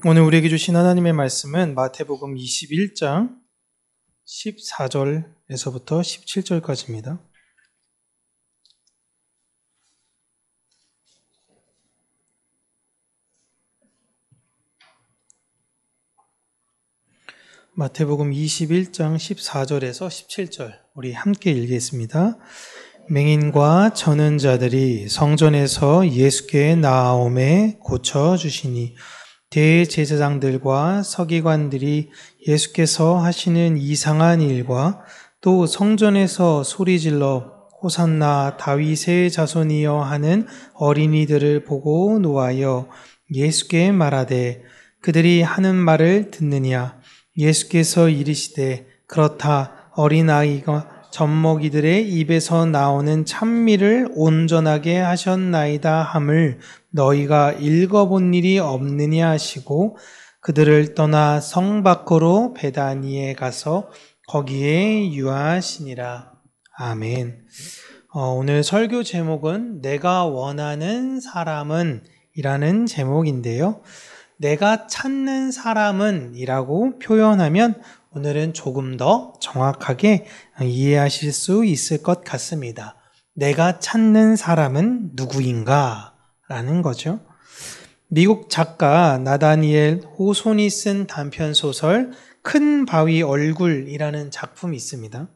오늘 우리에게 주신 하나님의 말씀은 마태복음 21장 14절에서부터 17절까지입니다. 마태복음 21장 14절에서 17절 우리 함께 읽겠습니다. 맹인과 저는 자들이 성전에서 예수께 나아오매 고쳐주시니 대제사장들과 서기관들이 예수께서 하시는 이상한 일과 또 성전에서 소리질러 호산나 다윗의 자손이여 하는 어린이들을 보고 노하여 예수께 말하되 그들이 하는 말을 듣느냐. 예수께서 이르시되 그렇다. 어린아이가 젖먹이들의 입에서 나오는 찬미를 온전하게 하셨나이다 함을 너희가 읽어본 일이 없느냐 하시고 그들을 떠나 성 밖으로 베다니에 가서 거기에 유하시니라. 아멘. 오늘 설교 제목은 내가 원하는 사람은 이라는 제목인데요. 내가 찾는 사람은 이라고 표현하면 오늘은 조금 더 정확하게 이해하실 수 있을 것 같습니다. 내가 찾는 사람은 누구인가? 라는 거죠. 미국 작가 나다니엘 호손이 쓴 단편소설 큰 바위 얼굴이라는 작품이 있습니다.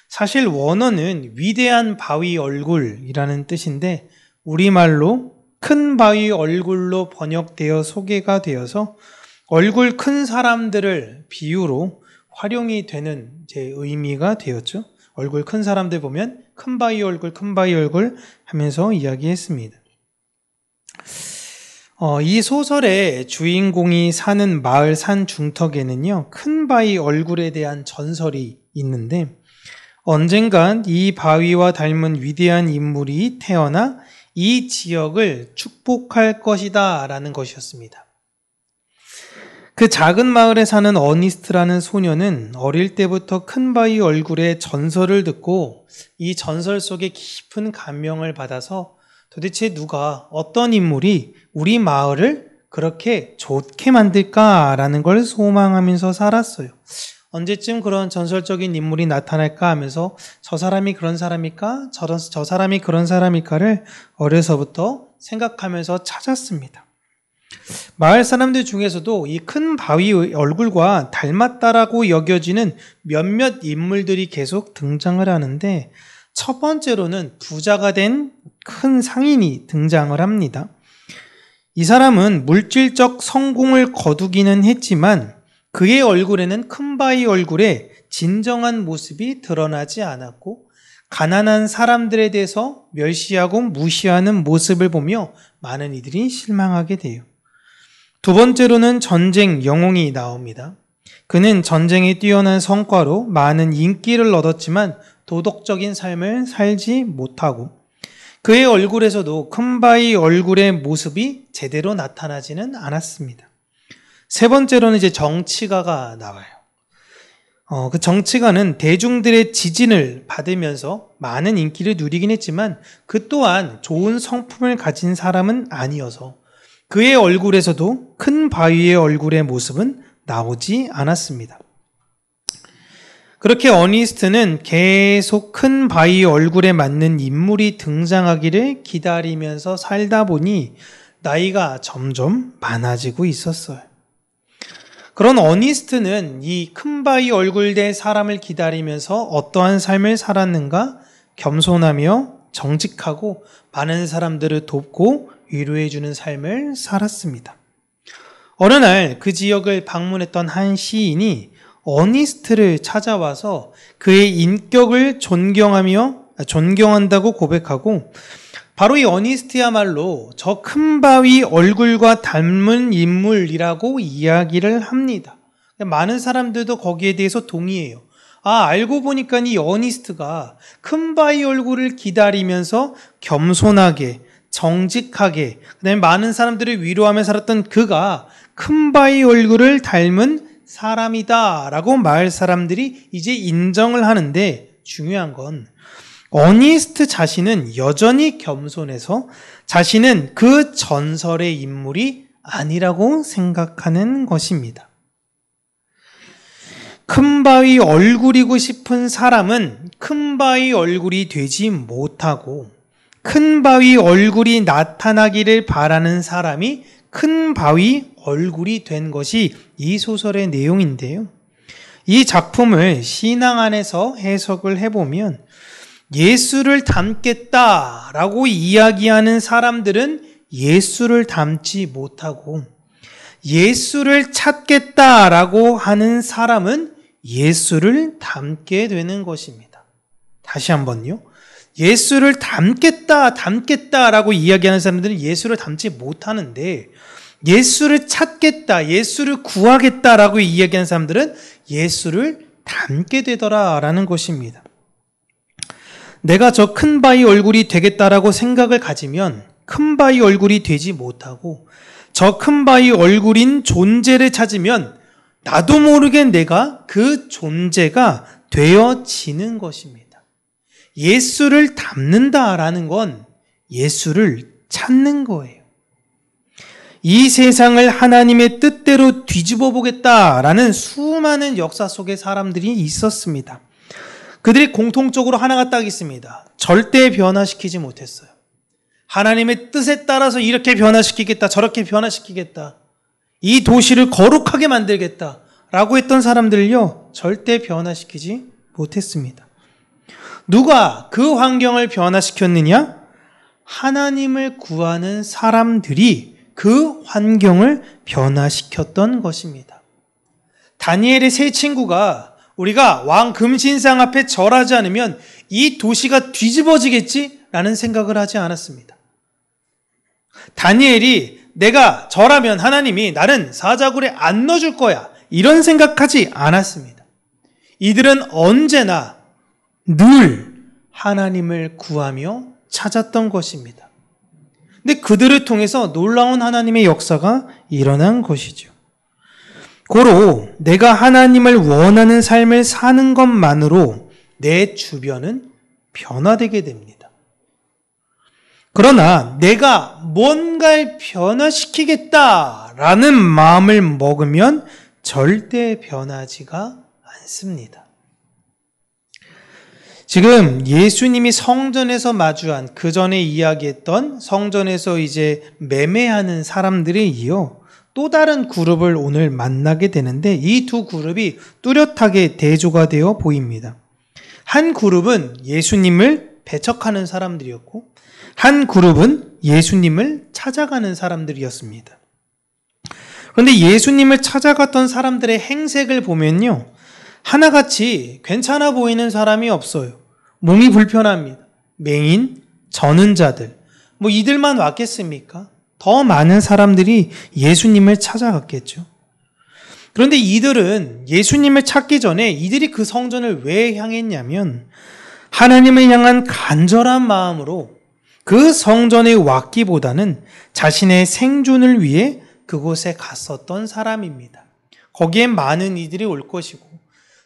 사실 원어는 위대한 바위 얼굴이라는 뜻인데 우리말로 큰 바위 얼굴로 번역되어 소개가 되어서 얼굴 큰 사람들을 비유로 활용이 되는 제 의미가 되었죠. 얼굴 큰 사람들 보면 큰 바위 얼굴 하면서 이야기했습니다. 이 소설의 주인공이 사는 마을 산 중턱에는요, 큰 바위 얼굴에 대한 전설이 있는데 언젠간 이 바위와 닮은 위대한 인물이 태어나 이 지역을 축복할 것이다 라는 것이었습니다. 그 작은 마을에 사는 어니스트라는 소녀는 어릴 때부터 큰 바위 얼굴의 전설을 듣고 이 전설 속에 깊은 감명을 받아서 도대체 누가 어떤 인물이 우리 마을을 그렇게 좋게 만들까라는 걸 소망하면서 살았어요. 언제쯤 그런 전설적인 인물이 나타날까 하면서 저 사람이 그런 사람일까? 저 사람이 그런 사람일까를 어려서부터 생각하면서 찾았습니다. 마을 사람들 중에서도 이 큰 바위 얼굴과 닮았다라고 여겨지는 몇몇 인물들이 계속 등장을 하는데 첫 번째로는 부자가 된 큰 상인이 등장을 합니다. 이 사람은 물질적 성공을 거두기는 했지만 그의 얼굴에는 큰 바위 얼굴에 진정한 모습이 드러나지 않았고 가난한 사람들에 대해서 멸시하고 무시하는 모습을 보며 많은 이들이 실망하게 돼요. 두 번째로는 전쟁 영웅이 나옵니다. 그는 전쟁에 뛰어난 성과로 많은 인기를 얻었지만 도덕적인 삶을 살지 못하고 그의 얼굴에서도 큰 바위 얼굴의 모습이 제대로 나타나지는 않았습니다. 세 번째로는 이제 정치가가 나와요. 그 정치가는 대중들의 지진을 받으면서 많은 인기를 누리긴 했지만 그 또한 좋은 성품을 가진 사람은 아니어서 그의 얼굴에서도 큰 바위의 얼굴의 모습은 나오지 않았습니다. 그렇게 어니스트는 계속 큰 바위 얼굴에 맞는 인물이 등장하기를 기다리면서 살다 보니 나이가 점점 많아지고 있었어요. 그런 어니스트는 이 큰 바위 얼굴 된 사람을 기다리면서 어떠한 삶을 살았는가? 겸손하며 정직하고 많은 사람들을 돕고 위로해주는 삶을 살았습니다. 어느 날 그 지역을 방문했던 한 시인이 어니스트를 찾아와서 그의 인격을 존경한다고 고백하고 바로 이 어니스트야말로 저 큰 바위 얼굴과 닮은 인물이라고 이야기를 합니다. 많은 사람들도 거기에 대해서 동의해요. 알고 보니까 이 어니스트가 큰 바위 얼굴을 기다리면서 겸손하게 정직하게 그다음에 많은 사람들을 위로하며 살았던 그가 큰 바위 얼굴을 닮은 사람이다 라고 마을 사람들이 이제 인정을 하는데 중요한 건 어니스트 자신은 여전히 겸손해서 자신은 그 전설의 인물이 아니라고 생각하는 것입니다. 큰 바위 얼굴이고 싶은 사람은 큰 바위 얼굴이 되지 못하고 큰 바위 얼굴이 나타나기를 바라는 사람이 큰 바위 얼굴이 된 것이 이 소설의 내용인데요. 이 작품을 신앙 안에서 해석을 해보면 예수를 닮겠다라고 이야기하는 사람들은 예수를 닮지 못하고 예수를 찾겠다라고 하는 사람은 예수를 닮게 되는 것입니다. 다시 한번요. 예수를 닮겠다라고 이야기하는 사람들은 예수를 닮지 못하는데 예수를 찾겠다, 예수를 구하겠다라고 이야기하는 사람들은 예수를 닮게 되더라라는 것입니다. 내가 저 큰 바위 얼굴이 되겠다라고 생각을 가지면 큰 바위 얼굴이 되지 못하고 저 큰 바위 얼굴인 존재를 찾으면 나도 모르게 내가 그 존재가 되어지는 것입니다. 예수를 닮는다라는 건 예수를 찾는 거예요. 이 세상을 하나님의 뜻대로 뒤집어 보겠다라는 수많은 역사 속에 사람들이 있었습니다. 그들이 공통적으로 하나가 딱 있습니다. 절대 변화시키지 못했어요. 하나님의 뜻에 따라서 이렇게 변화시키겠다, 저렇게 변화시키겠다, 이 도시를 거룩하게 만들겠다라고 했던 사람들을요, 절대 변화시키지 못했습니다. 누가 그 환경을 변화시켰느냐? 하나님을 구하는 사람들이 그 환경을 변화시켰던 것입니다. 다니엘의 세 친구가 우리가 왕 금신상 앞에 절하지 않으면 이 도시가 뒤집어지겠지라는 생각을 하지 않았습니다. 다니엘이 내가 절하면 하나님이 나는 사자굴에 안 넣어줄 거야, 이런 생각하지 않았습니다. 이들은 언제나 늘 하나님을 구하며 찾았던 것입니다. 근데 그들을 통해서 놀라운 하나님의 역사가 일어난 것이죠. 고로 내가 하나님을 원하는 삶을 사는 것만으로 내 주변은 변화되게 됩니다. 그러나 내가 뭔가를 변화시키겠다라는 마음을 먹으면 절대 변하지가 않습니다. 지금 예수님이 성전에서 마주한, 그 전에 이야기했던 성전에서 이제 매매하는 사람들에 이어 또 다른 그룹을 오늘 만나게 되는데, 이 두 그룹이 뚜렷하게 대조가 되어 보입니다. 한 그룹은 예수님을 배척하는 사람들이었고 한 그룹은 예수님을 찾아가는 사람들이었습니다. 그런데 예수님을 찾아갔던 사람들의 행색을 보면요, 하나같이 괜찮아 보이는 사람이 없어요. 몸이 불편합니다. 맹인, 저는 자들, 이들만 왔겠습니까? 더 많은 사람들이 예수님을 찾아갔겠죠. 그런데 이들은 예수님을 찾기 전에 이들이 그 성전을 왜 향했냐면 하나님을 향한 간절한 마음으로 그 성전에 왔기보다는 자신의 생존을 위해 그곳에 갔었던 사람입니다. 거기엔 많은 이들이 올 것이고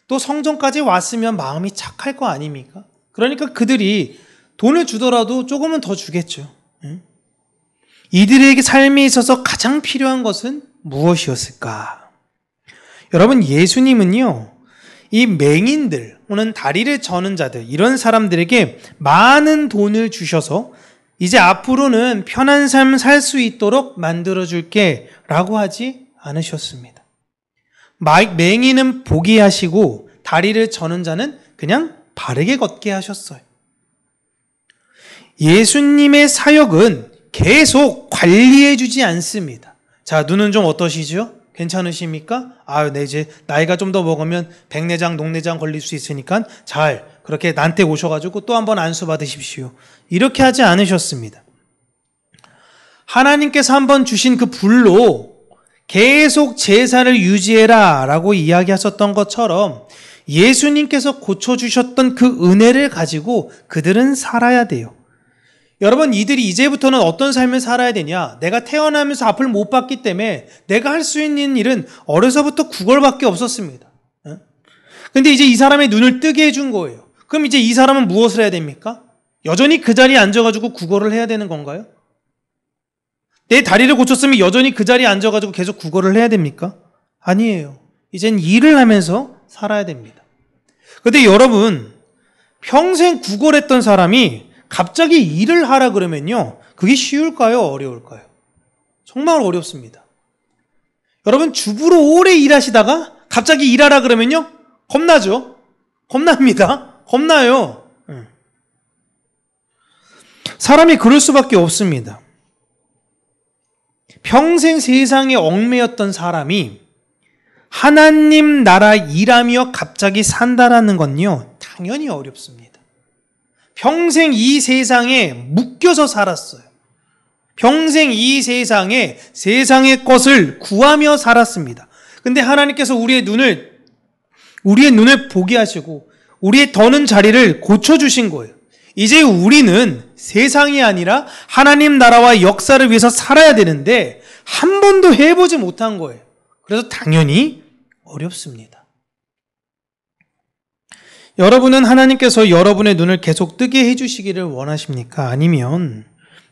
또 성전까지 왔으면 마음이 착할 거 아닙니까? 그러니까 그들이 돈을 주더라도 조금은 더 주겠죠. 이들에게 삶에 있어서 가장 필요한 것은 무엇이었을까? 여러분, 예수님은요, 이 맹인들 또는 다리를 저는 자들, 이런 사람들에게 많은 돈을 주셔서 이제 앞으로는 편한 삶 살 수 있도록 만들어줄게 라고 하지 않으셨습니다. 맹인은 보게 하시고 다리를 저는 자는 그냥 바르게 걷게 하셨어요. 예수님의 사역은 계속 관리해주지 않습니다. 자, 눈은 좀 어떠시죠? 괜찮으십니까? 네, 이제 나이가 좀 더 먹으면 백내장, 녹내장 걸릴 수 있으니까 잘 그렇게 나한테 오셔가지고 또 한번 안수 받으십시오. 이렇게 하지 않으셨습니다. 하나님께서 한번 주신 그 불로 계속 제사를 유지해라 라고 이야기하셨던 것처럼 예수님께서 고쳐주셨던 그 은혜를 가지고 그들은 살아야 돼요. 여러분, 이들이 이제부터는 어떤 삶을 살아야 되냐? 내가 태어나면서 앞을 못 봤기 때문에 내가 할 수 있는 일은 어려서부터 구걸밖에 없었습니다. 근데 이제 이 사람의 눈을 뜨게 해준 거예요. 그럼 이제 이 사람은 무엇을 해야 됩니까? 여전히 그 자리에 앉아가지고 구걸을 해야 되는 건가요? 내 다리를 고쳤으면 여전히 그 자리에 앉아가지고 계속 구걸을 해야 됩니까? 아니에요. 이젠 일을 하면서 살아야 됩니다. 근데 여러분, 평생 구걸했던 사람이 갑자기 일을 하라 그러면요, 그게 쉬울까요? 어려울까요? 정말 어렵습니다. 여러분, 주부로 오래 일하시다가 갑자기 일하라 그러면요, 겁나죠? 겁납니다. 겁나요. 사람이 그럴 수밖에 없습니다. 평생 세상에 얽매였던 사람이 하나님 나라 일하며 갑자기 산다라는 건요, 당연히 어렵습니다. 평생 이 세상에 묶여서 살았어요. 평생 이 세상에 세상의 것을 구하며 살았습니다. 근데 하나님께서 우리의 눈을 보게 하시고 우리의 더는 자리를 고쳐주신 거예요. 이제 우리는 세상이 아니라 하나님 나라와 역사를 위해서 살아야 되는데 한 번도 해보지 못한 거예요. 그래서 당연히 어렵습니다. 여러분은 하나님께서 여러분의 눈을 계속 뜨게 해주시기를 원하십니까? 아니면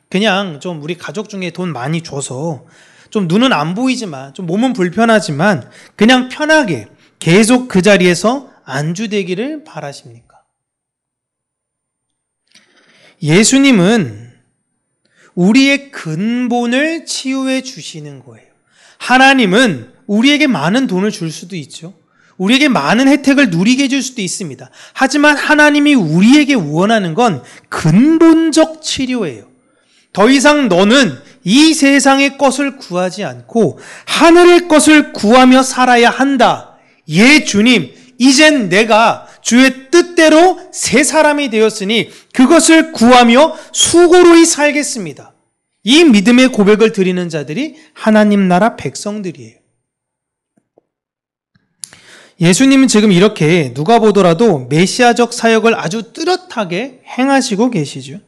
그냥 좀 우리 가족 중에 돈 많이 줘서 좀 눈은 안 보이지만 좀 몸은 불편하지만 그냥 편하게 계속 그 자리에서 안주되기를 바라십니까? 예수님은 우리의 근본을 치유해 주시는 거예요. 하나님은 우리에게 많은 돈을 줄 수도 있죠. 우리에게 많은 혜택을 누리게 해줄 수도 있습니다. 하지만 하나님이 우리에게 원하는 건 근본적 치료예요. 더 이상 너는 이 세상의 것을 구하지 않고 하늘의 것을 구하며 살아야 한다. 예, 주님, 이젠 내가 주의 뜻대로 새 사람이 되었으니 그것을 구하며 수고로이 살겠습니다. 이 믿음의 고백을 드리는 자들이 하나님 나라 백성들이에요. 예수님은 지금 이렇게 누가 보더라도 메시아적 사역을 아주 뚜렷하게 행하시고 계시죠.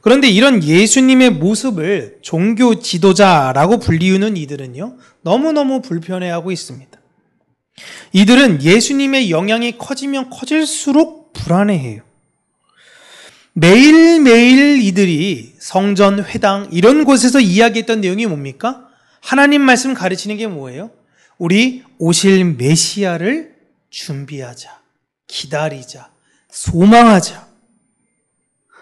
그런데 이런 예수님의 모습을 종교 지도자라고 불리우는 이들은요, 너무너무 불편해하고 있습니다. 이들은 예수님의 영향이 커지면 커질수록 불안해해요. 매일매일 이들이 성전, 회당 이런 곳에서 이야기했던 내용이 뭡니까? 하나님 말씀 가르치는 게 뭐예요? 우리 오실 메시아를 준비하자, 기다리자, 소망하자.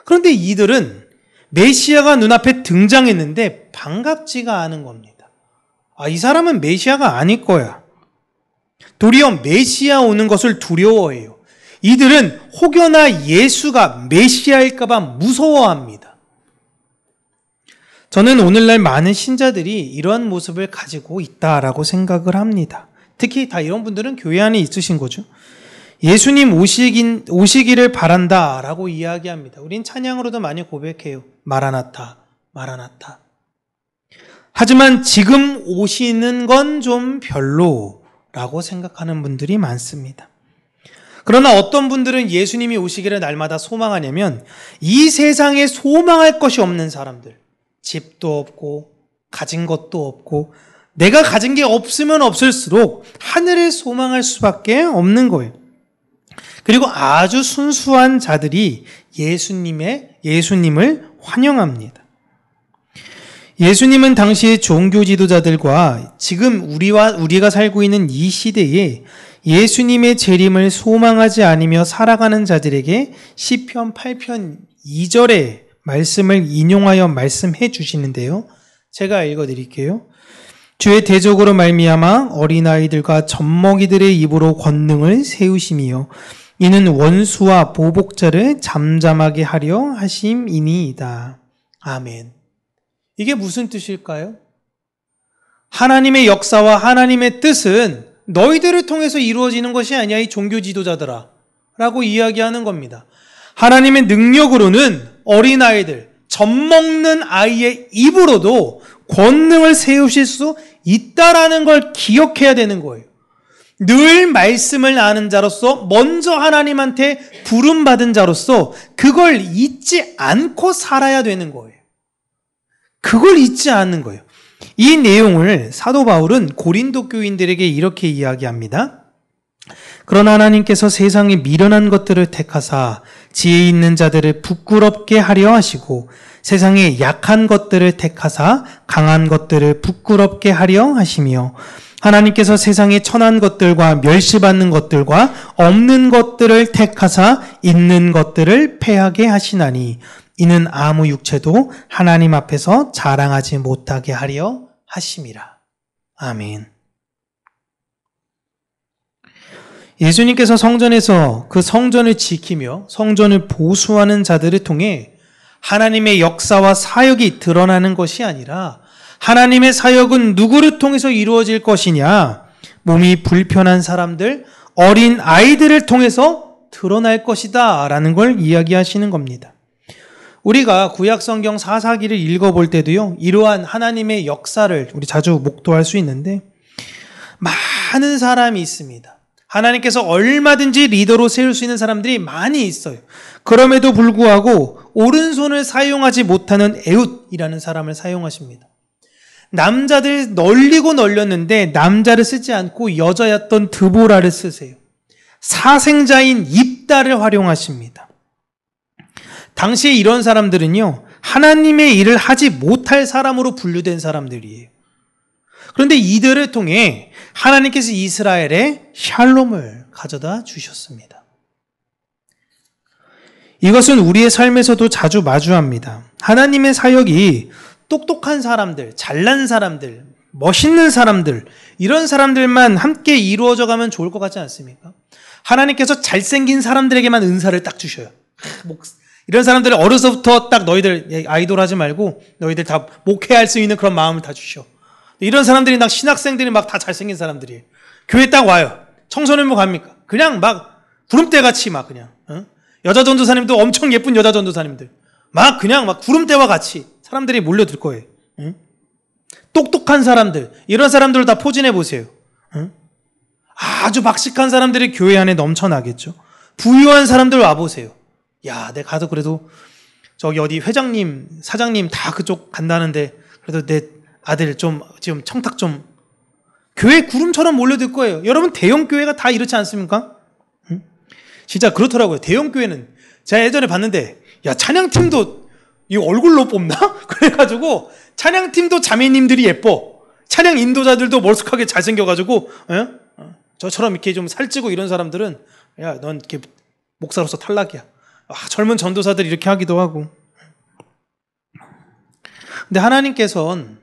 그런데 이들은 메시아가 눈앞에 등장했는데 반갑지가 않은 겁니다. 이 사람은 메시아가 아닐 거야. 도리어 메시아 오는 것을 두려워해요. 이들은 혹여나 예수가 메시아일까 봐 무서워합니다. 저는 오늘날 많은 신자들이 이러한 모습을 가지고 있다라고 생각을 합니다. 특히 다 이런 분들은 교회 안에 있으신 거죠. 예수님 오시기를 바란다라고 이야기합니다. 우린 찬양으로도 많이 고백해요. 마라나타, 마라나타. 하지만 지금 오시는 건 좀 별로라고 생각하는 분들이 많습니다. 그러나 어떤 분들은 예수님이 오시기를 날마다 소망하냐면 이 세상에 소망할 것이 없는 사람들, 집도 없고 가진 것도 없고 내가 가진 게 없으면 없을수록 하늘을 소망할 수밖에 없는 거예요. 그리고 아주 순수한 자들이 예수님을 환영합니다. 예수님은 당시의 종교 지도자들과 지금 우리가 살고 있는 이 시대에 예수님의 재림을 소망하지 않으며 살아가는 자들에게 시편 8편 2절의 말씀을 인용하여 말씀해 주시는데요. 제가 읽어드릴게요. 주의 대적으로 말미암아 어린아이들과 젖먹이들의 입으로 권능을 세우시며 이는 원수와 보복자를 잠잠하게 하려 하심이니이다. 아멘. 이게 무슨 뜻일까요? 하나님의 역사와 하나님의 뜻은 너희들을 통해서 이루어지는 것이 아니야, 이 종교 지도자들아 라고 이야기하는 겁니다. 하나님의 능력으로는 어린아이들, 젖먹는 아이의 입으로도 권능을 세우실 수 있다라는 걸 기억해야 되는 거예요. 늘 말씀을 아는 자로서 먼저 하나님한테 부름받은 자로서 그걸 잊지 않고 살아야 되는 거예요. 그걸 잊지 않는 거예요. 이 내용을 사도 바울은 고린도 교인들에게 이렇게 이야기합니다. 그러나 하나님께서 세상에 미련한 것들을 택하사 지혜 있는 자들을 부끄럽게 하려 하시고 세상의 약한 것들을 택하사 강한 것들을 부끄럽게 하려 하시며 하나님께서 세상의 천한 것들과 멸시받는 것들과 없는 것들을 택하사 있는 것들을 패하게 하시나니 이는 아무 육체도 하나님 앞에서 자랑하지 못하게 하려 하심이라. 아멘. 예수님께서 성전에서 그 성전을 지키며 성전을 보수하는 자들을 통해 하나님의 역사와 사역이 드러나는 것이 아니라 하나님의 사역은 누구를 통해서 이루어질 것이냐? 몸이 불편한 사람들, 어린 아이들을 통해서 드러날 것이다 라는 걸 이야기하시는 겁니다. 우리가 구약 성경 사사기를 읽어볼 때도요, 이러한 하나님의 역사를 우리 자주 목도할 수 있는데 많은 사람이 있습니다. 하나님께서 얼마든지 리더로 세울 수 있는 사람들이 많이 있어요. 그럼에도 불구하고 오른손을 사용하지 못하는 에훗이라는 사람을 사용하십니다. 남자들 널리고 널렸는데 남자를 쓰지 않고 여자였던 드보라를 쓰세요. 사생자인 입다를 활용하십니다. 당시에 이런 사람들은요, 하나님의 일을 하지 못할 사람으로 분류된 사람들이에요. 그런데 이들을 통해 하나님께서 이스라엘에 샬롬을 가져다 주셨습니다. 이것은 우리의 삶에서도 자주 마주합니다. 하나님의 사역이 똑똑한 사람들, 잘난 사람들, 멋있는 사람들, 이런 사람들만 함께 이루어져 가면 좋을 것 같지 않습니까? 하나님께서 잘생긴 사람들에게만 은사를 딱 주셔요. 이런 사람들을 어려서부터 딱 너희들 아이돌 하지 말고 너희들 다 목회할 수 있는 그런 마음을 다 주셔. 이런 사람들이 막 신학생들이 막 다 잘생긴 사람들이에요. 교회 딱 와요. 청소년 뭐 갑니까? 그냥 막 구름대같이 막 그냥 여자 전도사님도 엄청 예쁜 여자 전도사님들 막 그냥 막 구름대와 같이 사람들이 몰려들 거예요. 똑똑한 사람들, 이런 사람들을 다 포진해 보세요. 아주 박식한 사람들이 교회 안에 넘쳐나겠죠. 부유한 사람들 와보세요. 야, 내가 가서 그래도 저기 어디 회장님, 사장님 다 그쪽 간다는데 그래도 내 아들 좀 지금 청탁 좀, 교회 구름처럼 몰려들 거예요. 여러분 대형 교회가 다 이렇지 않습니까? 진짜 그렇더라고요. 대형 교회는 제가 예전에 봤는데 야, 찬양팀도 이 얼굴로 뽑나? 그래가지고 찬양팀도 자매님들이 예뻐. 찬양 인도자들도 멀쑥하게 잘생겨가지고 저처럼 이렇게 좀 살찌고 이런 사람들은 야, 넌 이렇게 목사로서 탈락이야. 젊은 전도사들이 이렇게 하기도 하고. 근데 하나님께서는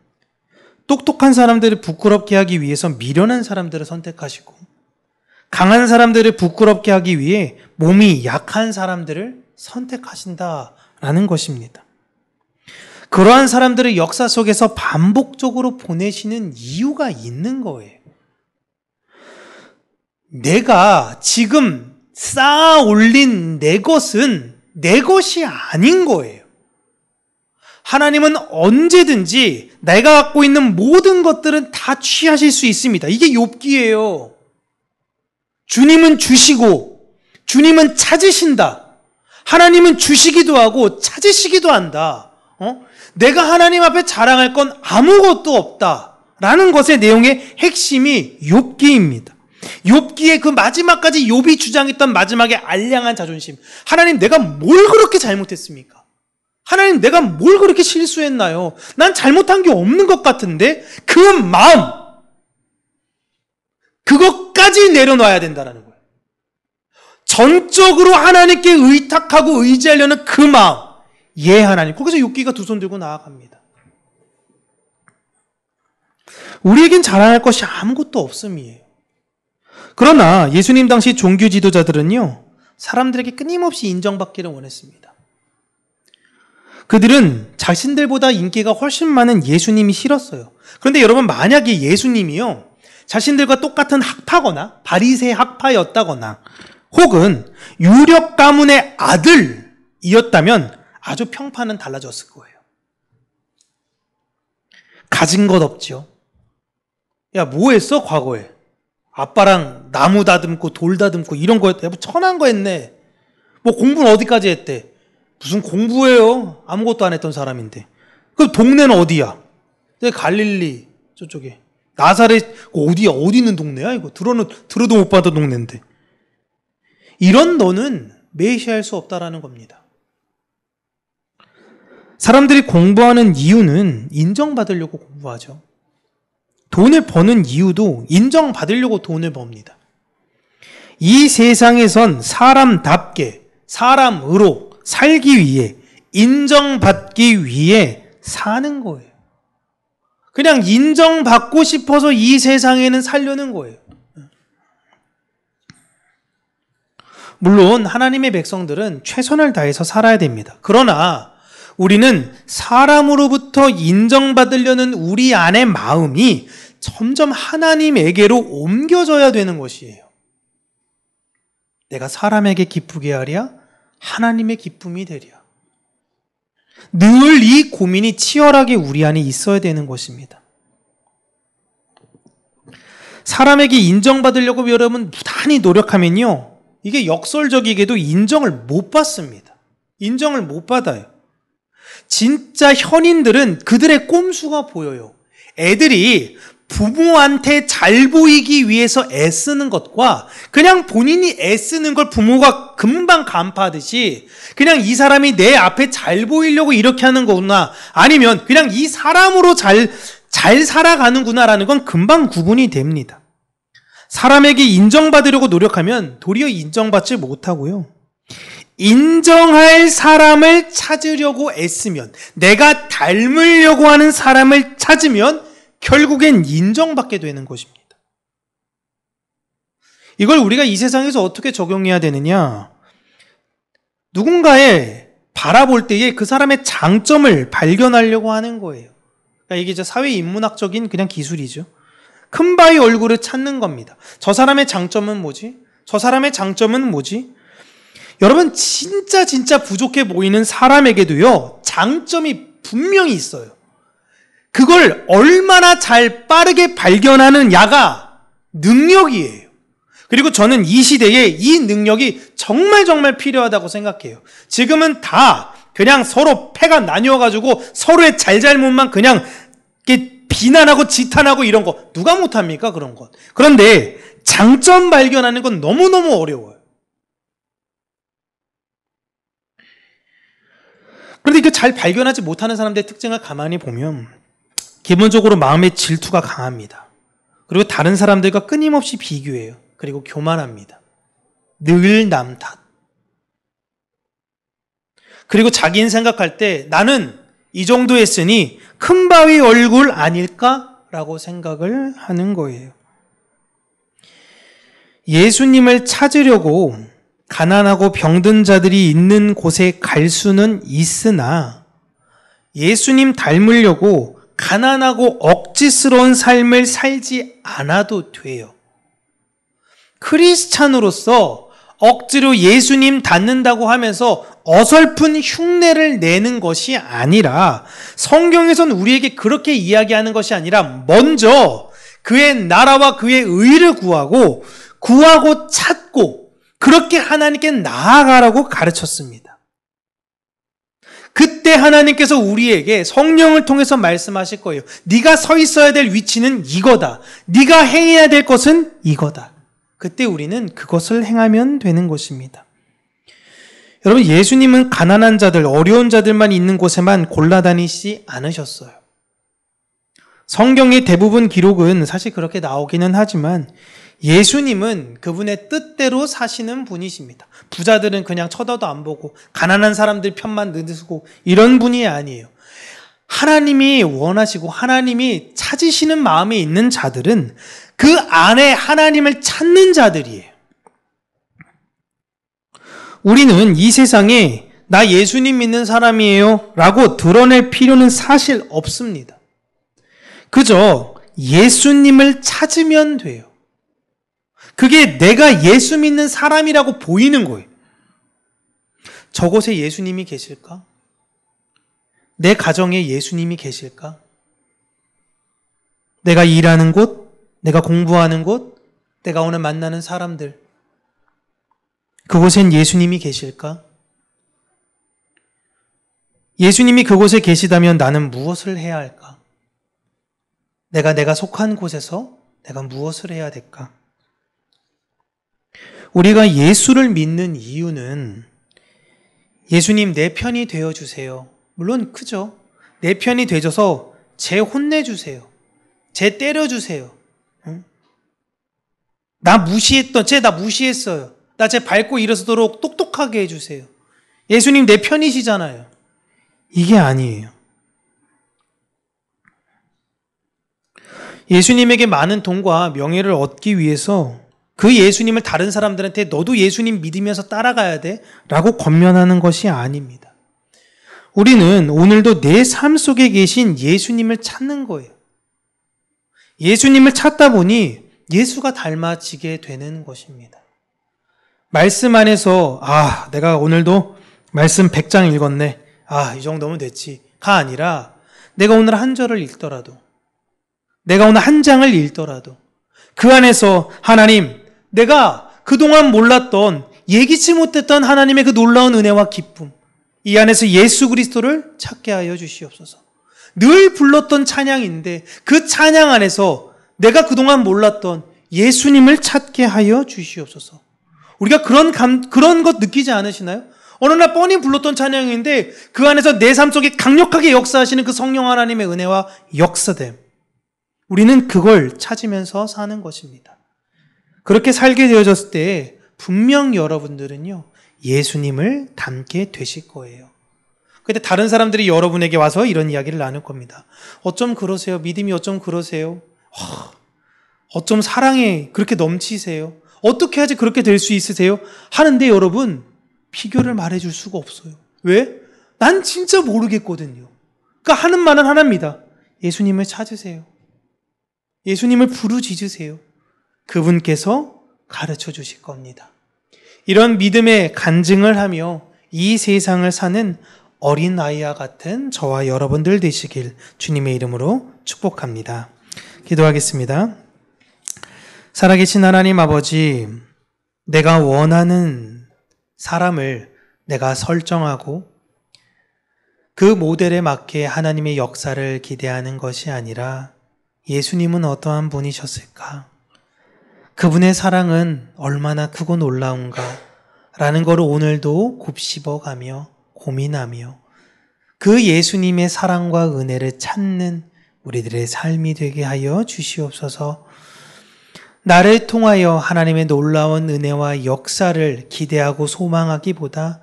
똑똑한 사람들을 부끄럽게 하기 위해서 미련한 사람들을 선택하시고 강한 사람들을 부끄럽게 하기 위해 몸이 약한 사람들을 선택하신다라는 것입니다. 그러한 사람들을 역사 속에서 반복적으로 보내시는 이유가 있는 거예요. 내가 지금 쌓아 올린 내 것은 내 것이 아닌 거예요. 하나님은 언제든지 내가 갖고 있는 모든 것들은 다 취하실 수 있습니다. 이게 욥기예요. 주님은 주시고 주님은 찾으신다. 하나님은 주시기도 하고 찾으시기도 한다. 내가 하나님 앞에 자랑할 건 아무것도 없다라는 것의 내용의 핵심이 욥기입니다. 욥기의 그 마지막까지 욥이 주장했던 마지막에 알량한 자존심. 하나님, 내가 뭘 그렇게 잘못했습니까? 하나님, 내가 뭘 그렇게 실수했나요? 난 잘못한 게 없는 것 같은데 그 마음, 그것까지 내려놔야 된다는 거예요. 전적으로 하나님께 의탁하고 의지하려는 그 마음. 예, 하나님. 거기서 욥기가 두 손 들고 나아갑니다. 우리에겐 자랑할 것이 아무것도 없음이에요. 그러나 예수님 당시 종교 지도자들은요, 사람들에게 끊임없이 인정받기를 원했습니다. 그들은 자신들보다 인기가 훨씬 많은 예수님이 싫었어요. 그런데 여러분, 만약에 예수님이요, 자신들과 똑같은 학파거나 바리새 학파였다거나 혹은 유력 가문의 아들이었다면 아주 평판은 달라졌을 거예요. 가진 것 없죠. 야, 뭐 했어 과거에? 아빠랑 나무 다듬고 돌 다듬고 이런 거 했대. 천한 거 했네. 뭐 공부는 어디까지 했대? 무슨 공부해요? 아무것도 안 했던 사람인데. 그럼 동네는 어디야? 갈릴리 저쪽에. 나사렛 어디야? 어디 있는 동네야 이거? 들어도 못 받은 동네인데. 이런 너는 맹세할 수 없다라는 겁니다. 사람들이 공부하는 이유는 인정받으려고 공부하죠. 돈을 버는 이유도 인정받으려고 돈을 법니다. 이 세상에선 사람답게, 사람으로 살기 위해, 인정받기 위해 사는 거예요. 그냥 인정받고 싶어서 이 세상에는 살려는 거예요. 물론 하나님의 백성들은 최선을 다해서 살아야 됩니다. 그러나 우리는 사람으로부터 인정받으려는 우리 안의 마음이 점점 하나님에게로 옮겨져야 되는 것이에요. 내가 사람에게 기쁘게 하랴 하나님의 기쁨이 되랴. 늘 이 고민이 치열하게 우리 안에 있어야 되는 것입니다. 사람에게 인정받으려고 여러분 무단히 노력하면요, 이게 역설적이게도 인정을 못 받습니다. 인정을 못 받아요. 진짜 현인들은 그들의 꼼수가 보여요. 애들이 부모한테 잘 보이기 위해서 애쓰는 것과 그냥 본인이 애쓰는 걸 부모가 금방 간파하듯이 그냥 이 사람이 내 앞에 잘 보이려고 이렇게 하는 거구나, 아니면 그냥 이 사람으로 잘 살아가는구나라는 건 금방 구분이 됩니다. 사람에게 인정받으려고 노력하면 도리어 인정받지 못하고요, 인정할 사람을 찾으려고 애쓰면, 내가 닮으려고 하는 사람을 찾으면 결국엔 인정받게 되는 것입니다. 이걸 우리가 이 세상에서 어떻게 적용해야 되느냐? 누군가의 바라볼 때에 그 사람의 장점을 발견하려고 하는 거예요. 그러니까 이게 이제 사회인문학적인 그냥 기술이죠. 큰 바위 얼굴을 찾는 겁니다. 저 사람의 장점은 뭐지? 저 사람의 장점은 뭐지? 여러분, 진짜 부족해 보이는 사람에게도요, 장점이 분명히 있어요. 그걸 얼마나 잘 빠르게 발견하느냐가 능력이에요. 그리고 저는 이 시대에 이 능력이 정말 필요하다고 생각해요. 지금은 다 그냥 서로 패가 나뉘어가지고 서로의 잘잘못만 그냥 이렇게 비난하고 지탄하고 이런 거 누가 못합니까? 그런 것. 그런데 장점 발견하는 건 너무너무 어려워요. 그런데 이거 잘 발견하지 못하는 사람들의 특징을 가만히 보면 기본적으로 마음의 질투가 강합니다. 그리고 다른 사람들과 끊임없이 비교해요. 그리고 교만합니다. 늘 남 탓. 그리고 자기는 생각할 때 나는 이 정도 했으니 큰 바위 얼굴 아닐까라고 생각을 하는 거예요. 예수님을 찾으려고 가난하고 병든 자들이 있는 곳에 갈 수는 있으나 예수님 닮으려고 가난하고 억지스러운 삶을 살지 않아도 돼요. 크리스찬으로서 억지로 예수님 닮는다고 하면서 어설픈 흉내를 내는 것이 아니라, 성경에서는 우리에게 그렇게 이야기하는 것이 아니라 먼저 그의 나라와 그의 의를 구하고 찾고 그렇게 하나님께 나아가라고 가르쳤습니다. 그때 하나님께서 우리에게 성령을 통해서 말씀하실 거예요. 네가 서 있어야 될 위치는 이거다. 네가 행해야 될 것은 이거다. 그때 우리는 그것을 행하면 되는 것입니다. 여러분, 예수님은 가난한 자들, 어려운 자들만 있는 곳에만 골라다니시지 않으셨어요. 성경의 대부분 기록은 사실 그렇게 나오기는 하지만 예수님은 그분의 뜻대로 사시는 분이십니다. 부자들은 그냥 쳐다도 안 보고 가난한 사람들 편만 느끼고 이런 분이 아니에요. 하나님이 원하시고 하나님이 찾으시는 마음에 있는 자들은 그 안에 하나님을 찾는 자들이에요. 우리는 이 세상에 나 예수님 믿는 사람이에요 라고 드러낼 필요는 사실 없습니다. 그저 예수님을 찾으면 돼요. 그게 내가 예수 믿는 사람이라고 보이는 거예요. 저곳에 예수님이 계실까? 내 가정에 예수님이 계실까? 내가 일하는 곳, 내가 공부하는 곳, 내가 오늘 만나는 사람들, 그곳엔 예수님이 계실까? 예수님이 그곳에 계시다면 나는 무엇을 해야 할까? 내가 속한 곳에서 내가 무엇을 해야 될까? 우리가 예수를 믿는 이유는 예수님 내 편이 되어주세요. 물론 크죠. 내 편이 되줘서 쟤 혼내주세요. 쟤 때려주세요. 나 무시했던, 쟤 나 무시했어요. 나 쟤 밟고 일어서도록 똑똑하게 해주세요. 예수님 내 편이시잖아요. 이게 아니에요. 예수님에게 많은 돈과 명예를 얻기 위해서 그 예수님을 다른 사람들한테 너도 예수님 믿으면서 따라가야 돼 라고 권면하는 것이 아닙니다. 우리는 오늘도 내 삶 속에 계신 예수님을 찾는 거예요. 예수님을 찾다 보니 예수가 닮아지게 되는 것입니다. 말씀 안에서 내가 오늘도 말씀 100장 읽었네. 이 정도면 됐지.가 아니라 내가 오늘 한 절을 읽더라도 내가 오늘 한 장을 읽더라도 그 안에서 하나님, 내가 그동안 몰랐던 예기치 못했던 하나님의 그 놀라운 은혜와 기쁨, 이 안에서 예수 그리스도를 찾게 하여 주시옵소서. 늘 불렀던 찬양인데 그 찬양 안에서 내가 그동안 몰랐던 예수님을 찾게 하여 주시옵소서. 우리가 그런 것 느끼지 않으시나요? 어느 날 뻔히 불렀던 찬양인데 그 안에서 내 삶 속에 강력하게 역사하시는 그 성령 하나님의 은혜와 역사됨. 우리는 그걸 찾으면서 사는 것입니다. 그렇게 살게 되어졌을 때 분명 여러분들은요, 예수님을 닮게 되실 거예요. 그때 다른 사람들이 여러분에게 와서 이런 이야기를 나눌 겁니다. 어쩜 그러세요? 믿음이 어쩜 그러세요? 어쩜 사랑에 그렇게 넘치세요? 어떻게 하지 그렇게 될 수 있으세요? 하는데 여러분, 비결을 말해줄 수가 없어요. 왜? 난 진짜 모르겠거든요. 그러니까 하는 말은 하나입니다. 예수님을 찾으세요. 예수님을 부르짖으세요. 그분께서 가르쳐 주실 겁니다. 이런 믿음의 간증을 하며 이 세상을 사는 어린아이와 같은 저와 여러분들 되시길 주님의 이름으로 축복합니다. 기도하겠습니다. 살아계신 하나님 아버지, 내가 원하는 사람을 내가 설정하고 그 모델에 맞게 하나님의 역사를 기대하는 것이 아니라 예수님은 어떠한 분이셨을까? 그분의 사랑은 얼마나 크고 놀라운가? 라는 것을 오늘도 곱씹어가며 고민하며 그 예수님의 사랑과 은혜를 찾는 우리들의 삶이 되게 하여 주시옵소서. 나를 통하여 하나님의 놀라운 은혜와 역사를 기대하고 소망하기보다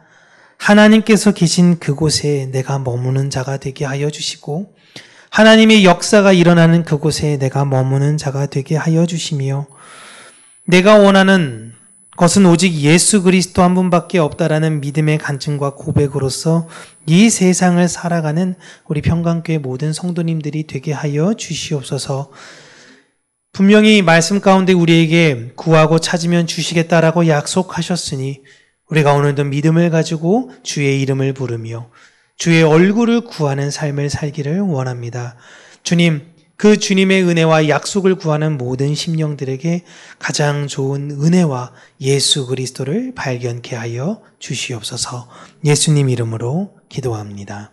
하나님께서 계신 그곳에 내가 머무는 자가 되게 하여 주시고 하나님의 역사가 일어나는 그곳에 내가 머무는 자가 되게 하여 주시며 내가 원하는 것은 오직 예수 그리스도 한 분밖에 없다라는 믿음의 간증과 고백으로서 이 세상을 살아가는 우리 평강교회 모든 성도님들이 되게 하여 주시옵소서. 분명히 말씀 가운데 우리에게 구하고 찾으면 주시겠다라고 약속하셨으니 우리가 오늘도 믿음을 가지고 주의 이름을 부르며 주의 얼굴을 구하는 삶을 살기를 원합니다. 주님, 그 주님의 은혜와 약속을 구하는 모든 심령들에게 가장 좋은 은혜와 예수 그리스도를 발견케 하여 주시옵소서. 예수님 이름으로 기도합니다.